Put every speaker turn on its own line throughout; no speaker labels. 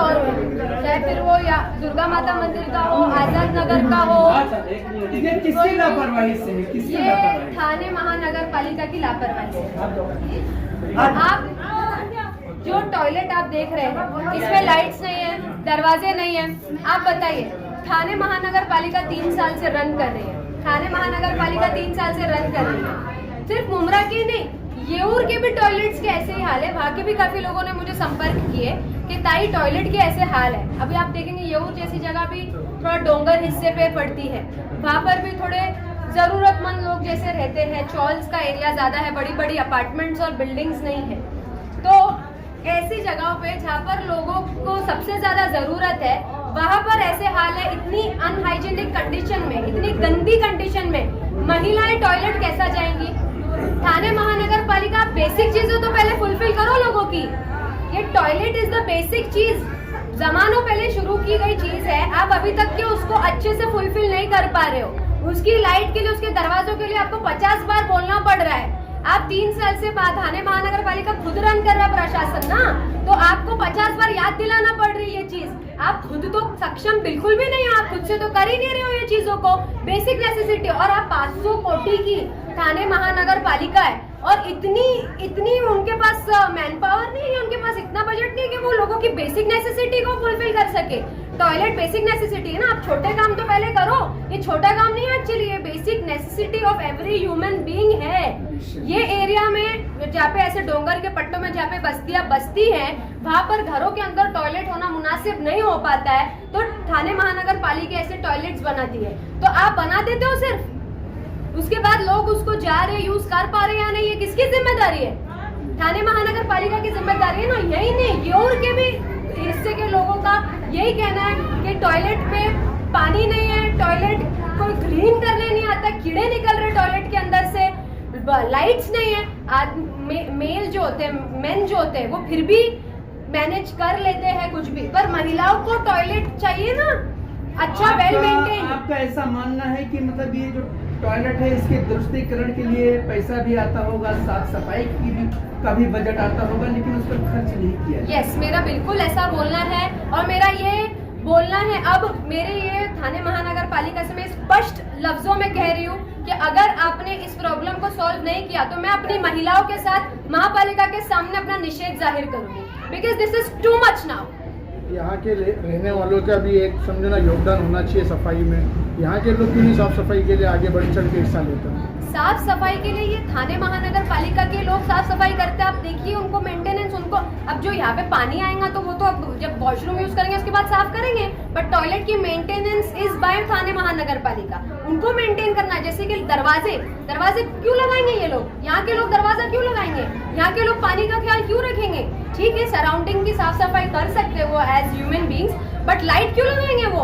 और चाहे फिर वो या दुर्गा माता मंदिर का हो, आजाद नगर का हो,
ये किसकी लापरवाही से है? किसकी
ये
लापरवाही?
थाने महानगर पालिका की लापरवाही से। आप जो टॉयलेट आप देख रहे हैं इसमें लाइट्स नहीं है, दरवाजे नहीं है। आप बताइए, थाने महानगर पालिका 3 साल से रन कर रही है, थाने महानगर पालिका 3 साल से रन कर रही है। सिर्फ मुमरा की नहीं, येऊर के भी टॉयलेट्स के ऐसे ही हाल है। वहाँ के भी काफी लोगों ने मुझे संपर्क किए कि ताई टॉयलेट के ऐसे हाल है। अभी आप देखेंगे येऊर जैसी जगह भी थोड़ा डोंगर हिस्से पे पड़ती है, वहाँ पर भी थोड़े जरूरतमंद लोग जैसे रहते हैं, चॉल्स का एरिया ज्यादा है, बड़ी बड़ी अपार्टमेंट्स और बिल्डिंग्स नहीं है। तो ऐसी जगहों पे जहाँ पर लोगों को सबसे ज्यादा जरूरत है वहाँ पर ऐसे हाल है। इतनी अनहाइजीनिक कंडीशन में, इतनी गंदी कंडीशन में महिलाएं टॉयलेट कैसा जाएंगी? थाने महानगर पालिका बेसिक चीजें तो पहले फुलफिल करो लोगों की। ये टॉयलेट इज द बेसिक चीज, जमानों पहले शुरू की गई चीज है, आप अभी तक के उसको अच्छे से फुलफिल नहीं कर पा रहे हो। उसकी लाइट के लिए, उसके दरवाजों के लिए आपको 50 बार बोलना पड़ रहा है। आप 3 साल से थाने महानगर पालिका खुद रन कर रहा है प्रशासन ना, तो आपको 50 बार याद दिलाना पड़ रही है ये चीज। आप खुद तो सक्षम बिल्कुल भी नहीं हो, आप खुद से तो कर ही नहीं रहे हो ये चीजों को, बेसिक नेसेसिटी। और आप 500 कोटी की थाने महानगर पालिका है और इतनी उनके पास मैन पावर नहीं है, उनके पास इतना बजट नहीं है कि वो लोगों की बेसिक नेसेसिटी को फुलफिल कर सके। टॉयलेट बेसिक नेसेसिटी है ना, आप छोटे काम तो पहले करो। ये छोटा काम नहीं है एक्चुअली, ये basic necessity of every human being है। ये एरिया में जहाँ पे ऐसे डोंगर के पट्टों में जहाँ पे बस्तियां बसती हैं, वहाँ पर घरों के अंदर टॉयलेट होना मुनासिब नहीं हो पाता है, तो थाने महानगर पालिका ऐसे टॉयलेट्स बनाती है। तो आप बना देते हो सिर्फ, उसके बाद लोग उसको जा रहे यूज कर पा रहे या नहीं, ये किसकी जिम्मेदारी है? थाने महानगर पालिका की जिम्मेदारी है ना। यही नहीं, येऊर के भी हिस्से के लोगों का यही कहना है कि टॉयलेट में पानी नहीं है, टॉयलेट कोई क्लीन करने नहीं आता, कीड़े निकल रहे टॉयलेट के अंदर से, लाइट्स नहीं है। मेल जो होते हैं, मेन जो होते हैं, वो फिर भी मैनेज कर लेते हैं कुछ भी, पर महिलाओं को टॉयलेट चाहिए ना, अच्छा वेल मेंटेन।
आपका ऐसा मानना है कि मतलब ये जो टॉयलेट है इसके दुरुस्तीकरण के लिए पैसा भी आता होगा, साफ सफाई की भी का भी बजट आता होगा, लेकिन उस पर खर्च नहीं किया?
यस, मेरा बिल्कुल ऐसा बोलना है और मेरा ये बोलना है, अब मेरे ये थाने महानगर पालिका से मैं स्पष्ट लफ्जों में कह रही हूँ कि अगर आपने इस प्रॉब्लम को सॉल्व नहीं किया तो मैं अपनी महिलाओं के साथ महापालिका के सामने अपना निषेध जाहिर करूंगी, because this is too much now.
यहाँ के रहने वालों का भी एक समझना योगदान होना चाहिए सफाई में। यहाँ के लोग भी साफ सफाई के लिए आगे बढ़ चढ़ के हिस्सा लेते हैं।
साफ सफाई के लिए ये थाने महानगर पालिका के लोग साफ सफाई करते हैं। आप देखिए उनको मेंटेनेंस, उनको अब जो यहाँ पे पानी आएगा तो वो तो अब जब वॉशरूम यूज करेंगे उसके बाद साफ करेंगे, बट टॉयलेट की मेंटेनेंस इज बाय थाने महानगर पालिका, उनको मेंटेन करना है। जैसे कि दरवाजे क्यों लगाएंगे ये लोग? यहाँ के लोग दरवाजा क्यों लगाएंगे? यहाँ के लोग पानी का ख्याल क्यों रखेंगे? ठीक है, सराउंडिंग की साफ सफाई कर सकते हैं वो as human beings, but light क्यों लगाएंगे वो?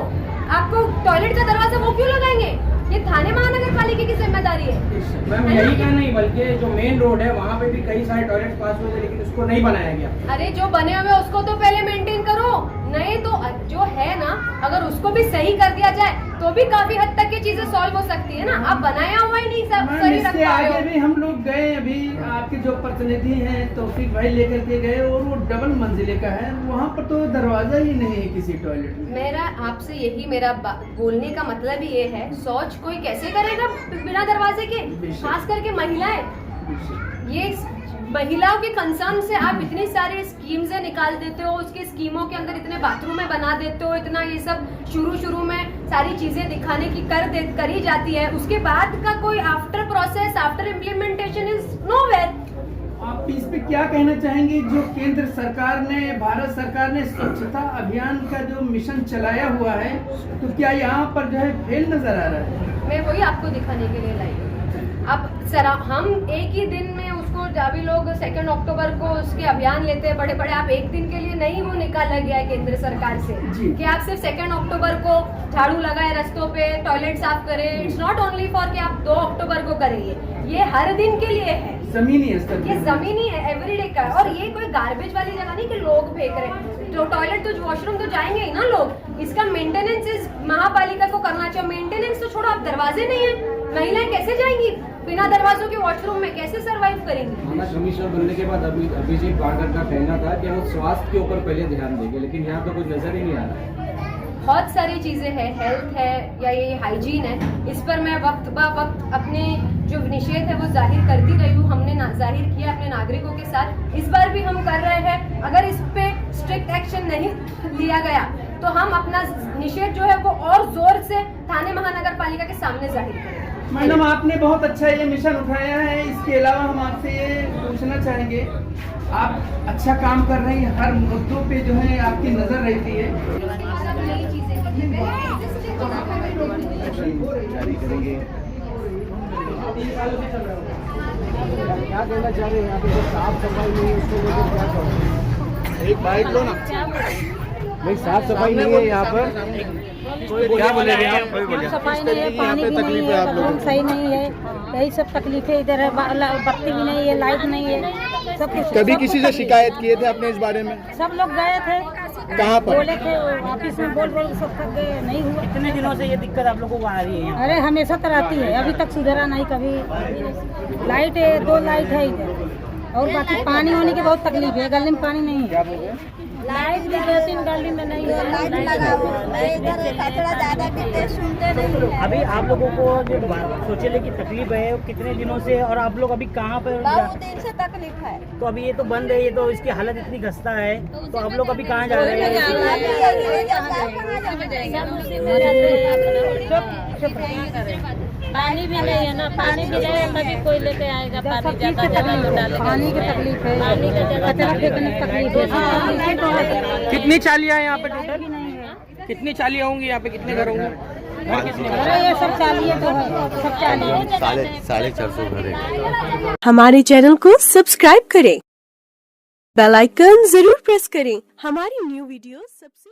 आपको टॉयलेट का दरवाजा वो क्यों लगाएंगे? ये थाने महानगर पालिका की जिम्मेदारी है।
मैम यही का नहीं, बल्कि जो मेन रोड है वहाँ पे भी कई सारे टॉयलेट पास हुए थे, लेकिन उसको नहीं बनाया गया।
अरे जो बने हुए उसको तो पहले मेंटेन करो, नहीं तो जो है ना, अगर उसको भी सही कर दिया जाए तो भी काफी हद तक ये चीजें सॉल्व हो सकती है ना। आप बनाया हुआ ही नहीं सब सही रख
इसके
पा रहे
आगे
हो।
भी हम लोग गए, अभी आपके जो प्रतिनिधि हैं तौफीक भाई लेकर के गए, और वो डबल मंजिले का है, वहाँ पर तो दरवाजा ही नहीं है किसी टॉयलेट में।
मेरा आपसे यही मेरा बोलने का मतलब ये है, शौच कोई कैसे करेगा बिना दरवाजे के, खास करके महिलाएं। ये महिलाओं के कंसर्न से आप इतनी सारी स्कीम्स निकाल देते हो, उसके स्कीमों के अंदर इतने बाथरूम में बना देते हो, इतना ये सब शुरू में सारी चीजें दिखाने की करी जाती है, उसके बाद का कोई after process, after implementation is nowhere.
आप इस पे क्या कहना चाहेंगे? जो केंद्र सरकार ने, भारत सरकार ने स्वच्छता अभियान का जो मिशन चलाया हुआ है, तो क्या यहाँ पर जो है फेल नजर आ रहा है?
मैं वही आपको दिखाने के लिए लाई हूँ। अब सर हम एक ही दिन में उसको, अभी लोग 2 अक्टूबर को उसके अभियान लेते हैं बड़े बड़े, आप एक दिन के लिए नहीं वो निकाला गया है केंद्र सरकार से कि आप सिर्फ 2 अक्टूबर को झाड़ू लगाए रस्तों पे, टॉयलेट साफ करें। इट्स नॉट ओनली फॉर कि आप 2 अक्टूबर को करेंगे, ये हर दिन के लिए है,
जमीनी स्तर,
ये जमीनी है, एवरीडे का। और ये कोई गार्बेज वाली जगह नहीं कि लोग फेंक रहे हैं, तो टॉयलेट तो वॉशरूम तो जाएंगे ही ना लोग। इसका मेंटेनेंस इस महापालिका को करना चाहिए। मेंटेनेंस तो छोड़ो, आप दरवाजे नहीं है, महिलाएं कैसे जाएंगी बिना दरवाजों के वॉशरूम में, कैसे सरवाइव करेंगी?
थाना कमिश्नर बनने के बाद अभिजीत बांगर का कहना था कि वो स्वास्थ्य के ऊपर पहले ध्यान देंगे, लेकिन यहाँ तो कुछ नजर ही नहीं आ रहा।
बहुत सारी चीजें हैं, हेल्थ है या ये हाइजीन है, इस पर मैं वक्त ब वक्त अपने जो निषेध है वो जाहिर करती रही हूँ। हमने जाहिर किया अपने नागरिकों के साथ, इस बार भी हम कर रहे हैं। अगर इस पे स्ट्रिक्ट एक्शन नहीं लिया गया तो हम अपना निषेध जो है वो और जोर से थाने महानगर पालिका के सामने जाहिर करेंगे।
मैडम, आपने बहुत अच्छा ये मिशन उठाया है। इसके अलावा हम आपसे ये पूछना चाहेंगे, आप अच्छा काम कर रही हैं, हर मुद्दों पे जो है आपकी नजर रहती है।
नई चीजें
जारी करेंगे।
क्या कहना चाह रहे हैं यहाँ पे जो साफ सफाई नहीं है उसको लेकर क्या कहोगे? एक बाइक लो ना। नहीं, साफ सफाई नहीं है यहाँ पर, क्या बोलेंगे आप?
सफाई नहीं है, पानी भी नहीं है, बाथरूम सही नहीं है, यही सब तकलीफें इधर है। बत्ती भी नहीं है, लाइट नहीं है, सब कुछ।
कभी किसी से शिकायत किए थे आपने इस बारे में?
सब लोग गए थे,
कहाँ पर?
बोले थे ऑफिस में, बोल सब तक गए, नहीं हुआ।
कितने दिनों से ये दिक्कत आप लोगों को आ रही है यहाँ?
अरे हमेशा तो रहती है, अभी तक सुधरा नहीं कभी। लाइट है, 2 लाइट है इधर, और बाकी पानी होने की बहुत तकलीफ है। गली में पानी नहीं है, लाइट भी 2-3 गली में नहीं है, लाइट लगा हुआ है, इधर कचरा ज्यादा गिरते सुनते नहीं है।
अभी आप लोगों को जो शौचालय की तकलीफ है वो कितने दिनों से, और आप लोग अभी कहाँ पर?
बहुत दिन से तकलीफ है।
तो अभी ये तो बंद है, ये तो इसकी हालत इतनी खस्ता है, तो आप लोग अभी कहाँ जा रहे हैं?
पानी भी नहीं है ना, पानी भी नहीं है, तभी कोई लेके आएगा पानी, ज्यादा डालेगा। पानी की तकलीफ है, पानी का कचरा फेंकने की तकलीफ है।
कितनी चालियाँ हैं यहाँ पे टोटल? कितनी चालियाँ होंगी यहाँ पे, कितने घर होंगे?
अरे ये सब चालिए तो है, सब चालिए।
450 घर है।
हमारे चैनल को सब्सक्राइब करें, बेल आइकन जरूर प्रेस करें हमारी न्यू वीडियो सबसे